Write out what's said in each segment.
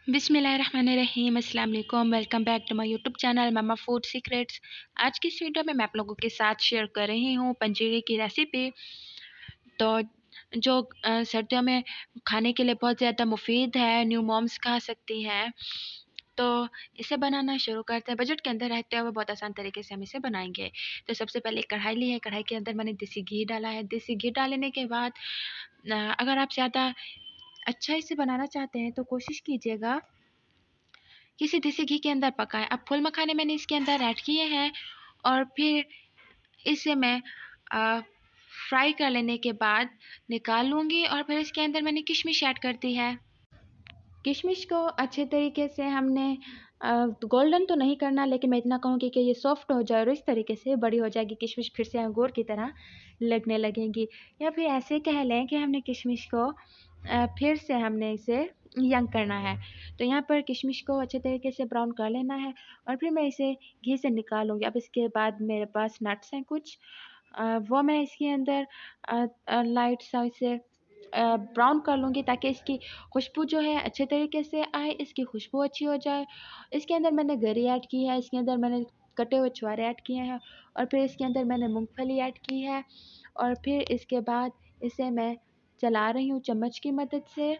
बिस्मिल्लाहिर्रहमानिर्रहीम, अस्सलाम वालेकुम। Welcome back to my YouTube channel Mama Food Secrets. आज की इस वीडियो में मैं आप लोगों के साथ शेयर कर रही हूँ पंजीरी की रेसिपी। तो जो सर्दियों में खाने के लिए बहुत ज़्यादा मुफीद है, न्यू मॉम्स खा सकती हैं। तो इसे बनाना शुरू करते हैं। बजट के अंदर रहते हुए बहुत आसान तरीके से हम इसे बनाएंगे। तो सबसे पहले कढ़ाई ली है, कढ़ाई के अंदर मैंने देसी घी डाला है। देसी घी डालने के बाद अगर आप ज़्यादा अच्छा इसे बनाना चाहते हैं तो कोशिश कीजिएगा किसी देसी घी के अंदर पकाएं। अब फूल मखाने मैंने इसके अंदर ऐड किए हैं और फिर इसे मैं फ्राई कर लेने के बाद निकाल लूँगी और फिर इसके अंदर मैंने किशमिश ऐड कर दी है। किशमिश को अच्छे तरीके से हमने गोल्डन तो नहीं करना, लेकिन मैं इतना कहूँगी कि ये सॉफ्ट हो जाए और इस तरीके से बड़ी हो जाएगी किशमिश, फिर से अंगूर की तरह लगने लगेंगी। या फिर ऐसे कह लें कि हमने किशमिश को फिर से हमने इसे यंग करना है। तो यहाँ पर किशमिश को अच्छे तरीके से ब्राउन कर लेना है और फिर मैं इसे घी से निकालूंगी। अब इसके बाद मेरे पास नट्स हैं कुछ, वो मैं इसके अंदर लाइट सा इसे ब्राउन कर लूँगी ताकि इसकी खुशबू जो है अच्छे तरीके से आए, इसकी खुशबू अच्छी हो जाए। इसके अंदर मैंने गरी ऐड की है, इसके अंदर मैंने कटे हुए छुहारे ऐड किए हैं और फिर इसके अंदर मैंने मूंगफली ऐड की है और फिर इसके बाद इसे मैं चला रही हूँ चम्मच की मदद से।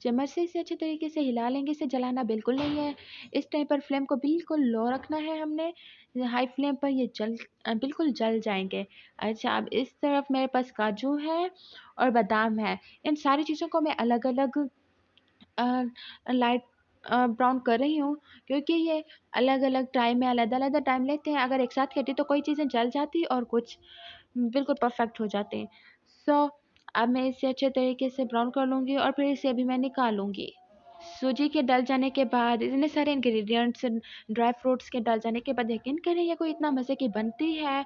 चम्मच से इसे अच्छे तरीके से हिला लेंगे, इसे जलाना बिल्कुल नहीं है। इस टाइम पर फ्लेम को बिल्कुल लो रखना है हमने, हाई फ्लेम पर ये बिल्कुल जल जाएंगे। अच्छा, अब इस तरफ मेरे पास काजू है और बादाम है। इन सारी चीज़ों को मैं अलग अलग लाइट ब्राउन कर रही हूँ, क्योंकि ये अलग अलग टाइम में अलग अलग टाइम लेते हैं। अगर एक साथ करती तो कोई चीज़ें जल जाती और कुछ बिल्कुल परफेक्ट हो जाते हैं। सो अब मैं इसे अच्छे तरीके से ब्राउन कर लूँगी और फिर इसे अभी मैं निकालूँगी। सूजी के डल जाने के बाद, इतने सारे इंग्रेडिएंट्स ड्राई फ्रूट्स के डल जाने के बाद यकीन करें ये कोई इतना मज़े की बनती है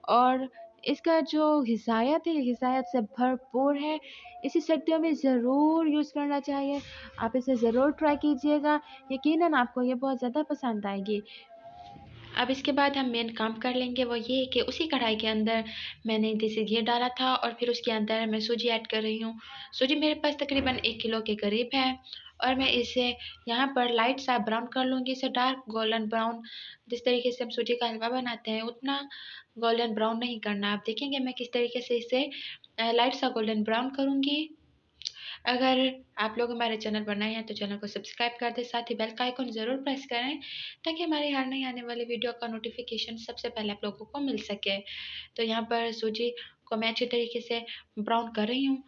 और इसका जो ग़िज़ायत है, ग़िज़ायत से भरपूर है। इसे सर्दियों में ज़रूर यूज़ करना चाहिए। आप इसे ज़रूर ट्राई कीजिएगा, यकीनन आपको ये बहुत ज़्यादा पसंद आएगी। अब इसके बाद हम मेन काम कर लेंगे, वो ये है कि उसी कढ़ाई के अंदर मैंने देसी घी डाला था और फिर उसके अंदर मैं सूजी ऐड कर रही हूँ। सूजी मेरे पास तकरीबन 1 किलो के करीब है और मैं इसे यहाँ पर लाइट सा ब्राउन कर लूँगी, इसे डार्क गोल्डन ब्राउन। जिस तरीके से हम सूजी का हलवा बनाते हैं उतना गोल्डन ब्राउन नहीं करना। आप देखेंगे मैं किस तरीके से इसे लाइट सा गोल्डन ब्राउन करूँगी। अगर आप लोग हमारे चैनल पर नए हैं तो चैनल को सब्सक्राइब कर दें, साथ ही बेल का आइकन ज़रूर प्रेस करें ताकि हमारी हर नई आने वाली वीडियो का नोटिफिकेशन सबसे पहले आप लोगों को मिल सके। तो यहाँ पर सूजी को मैं अच्छे तरीके से ब्राउन कर रही हूँ।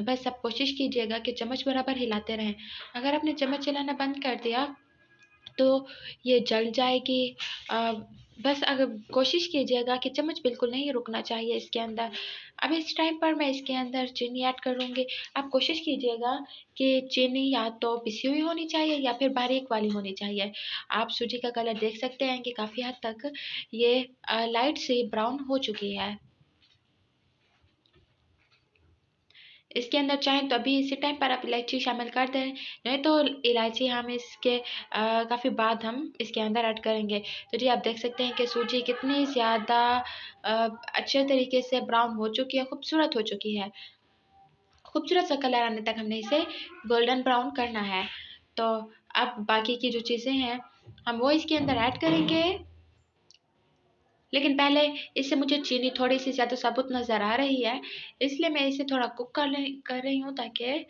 बस आप कोशिश कीजिएगा कि चम्मच बराबर हिलाते रहें। अगर आपने चम्मच हिलाना बंद कर दिया तो ये जल जाएगी। बस अगर कोशिश कीजिएगा कि चम्मच बिल्कुल नहीं रुकना चाहिए इसके अंदर। अब इस टाइम पर मैं इसके अंदर चीनी ऐड करूँगी। आप कोशिश कीजिएगा कि चीनी या तो पिसी हुई होनी चाहिए या फिर बारीक वाली होनी चाहिए। आप सूजी का कलर देख सकते हैं कि काफ़ी हद तक ये लाइट सी ब्राउन हो चुकी है। इसके अंदर चाहें तो अभी इसी टाइम पर आप इलायची शामिल कर दें, नहीं तो इलायची हम इसके काफ़ी बाद हम इसके अंदर ऐड करेंगे। तो जी आप देख सकते हैं कि सूजी कितनी ज़्यादा अच्छे तरीके से ब्राउन हो चुकी है, खूबसूरत हो चुकी है। खूबसूरत सा कलर आने तक हमने इसे गोल्डन ब्राउन करना है। तो अब बाकी की जो चीज़ें हैं हम वो इसके अंदर ऐड करेंगे, लेकिन पहले इससे मुझे चीनी थोड़ी सी ज़्यादा साबुत नज़र आ रही है, इसलिए मैं इसे थोड़ा कुक कर रही हूँ ताकि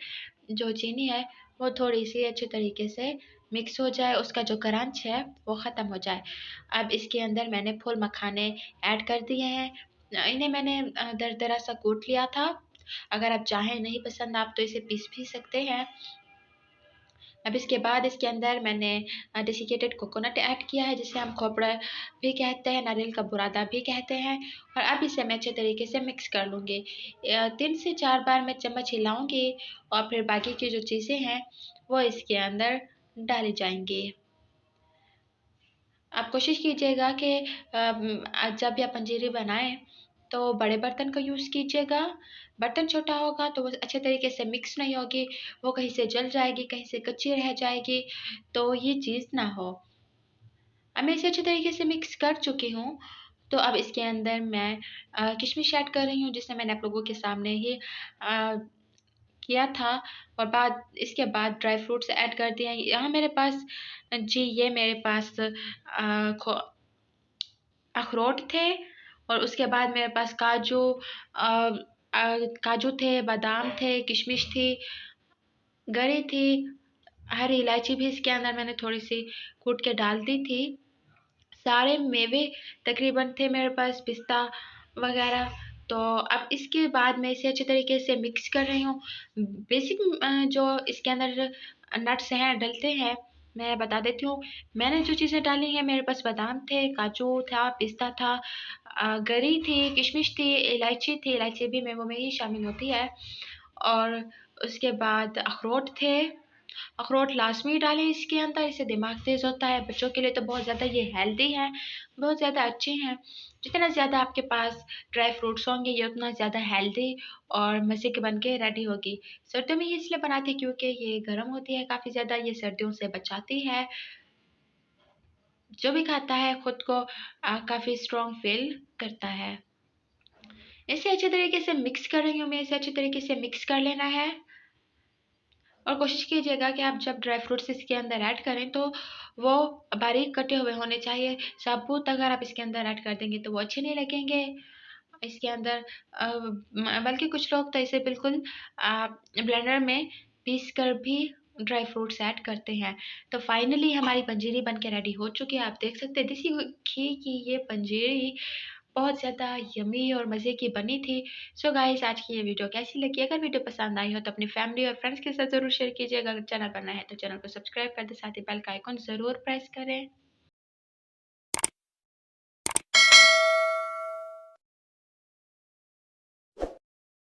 जो चीनी है वो थोड़ी सी अच्छे तरीके से मिक्स हो जाए, उसका जो क्रंच है वो ख़त्म हो जाए। अब इसके अंदर मैंने फूल मखाने ऐड कर दिए हैं। इन्हें मैंने दरदरा सा कूट लिया था। अगर आप चाहें नहीं पसंद आप तो इसे पीस भी सकते हैं। अब इसके बाद इसके अंदर मैंने डेसिकेटेड कोकोनट ऐड किया है, जिसे हम खोपड़ा भी कहते हैं, नारियल का बुरादा भी कहते हैं। और अब इसे मैं अच्छे तरीके से मिक्स कर लूँगी। 3 से 4 बार मैं चम्मच हिलाऊँगी और फिर बाकी की जो चीज़ें हैं वो इसके अंदर डाली जाएँगी। आप कोशिश कीजिएगा कि जब भी आप पंजीरी बनाएँ तो बड़े बर्तन का यूज़ कीजिएगा। बर्तन छोटा होगा तो वो अच्छे तरीके से मिक्स नहीं होगी, वो कहीं से जल जाएगी, कहीं से कच्ची रह जाएगी, तो ये चीज़ ना हो। अब मैं इसे अच्छे तरीके से मिक्स कर चुकी हूँ, तो अब इसके अंदर मैं किशमिश ऐड कर रही हूँ, जिसे मैंने आप लोगों के सामने ही किया था और बाद इसके बाद ड्राई फ्रूट्स ऐड कर दिए। यहाँ मेरे पास जी ये मेरे पास अखरोट थे और उसके बाद मेरे पास अ, काजू थे, बादाम थे, किशमिश थी, गरी थी, हरी इलायची भी इसके अंदर मैंने थोड़ी सी कूट के डाल दी थी। सारे मेवे तकरीबन थे मेरे पास, पिस्ता वगैरह। तो अब इसके बाद मैं इसे अच्छे तरीके से मिक्स कर रही हूँ। बेसिक जो इसके अंदर नट्स हैं डलते हैं मैं बता देती हूँ। मैंने जो चीज़ें डाली हैं, मेरे पास बादाम थे, काजू था, पिस्ता था, गरी थी, किशमिश थी, इलायची थी, इलायची भी मेवों में ही शामिल होती है। और उसके बाद अखरोट थे, अखरोट लास्ट में ही डालें इसके अंदर, इससे दिमाग तेज़ होता है। बच्चों के लिए तो बहुत ज़्यादा ये हेल्दी हैं, बहुत ज़्यादा अच्छे हैं। जितना ज़्यादा आपके पास ड्राई फ्रूट्स होंगे ये उतना ज़्यादा हेल्दी और मज़े के बन के रेडी होगी। सर्दियों में ये इसलिए बनाती है क्योंकि ये गर्म होती है काफ़ी ज़्यादा, ये सर्दियों से बचाती है। जो भी खाता है खुद को काफ़ी स्ट्रॉन्ग फील करता है। इसे अच्छे तरीके से मिक्स कर रही हूँ मैं, इसे अच्छे तरीके से मिक्स कर लेना है। और कोशिश कीजिएगा कि आप जब ड्राई फ्रूट्स इसके अंदर ऐड करें तो वो बारीक कटे हुए होने चाहिए। साबुत अगर आप इसके अंदर ऐड कर देंगे तो वो अच्छे नहीं लगेंगे इसके अंदर। बल्कि कुछ लोग तो इसे बिल्कुल ब्लेंडर में पीस कर भी ड्राई फ्रूट्स ऐड करते हैं। तो फाइनली हमारी पंजीरी बन के रेडी हो चुकी है। आप देख सकते हैं देसी घी की ये पंजीरी बहुत ज़्यादा यमी और मज़े की बनी थी। सो गाइस आज की ये वीडियो कैसी लगी? अगर वीडियो पसंद आई हो तो अपनी फैमिली और फ्रेंड्स के साथ ज़रूर शेयर कीजिएगा। अगर चैनल पर नए हैं तो चैनल को सब्सक्राइब कर दें, साथ ही बेल का आइकॉन ज़रूर प्रेस करें।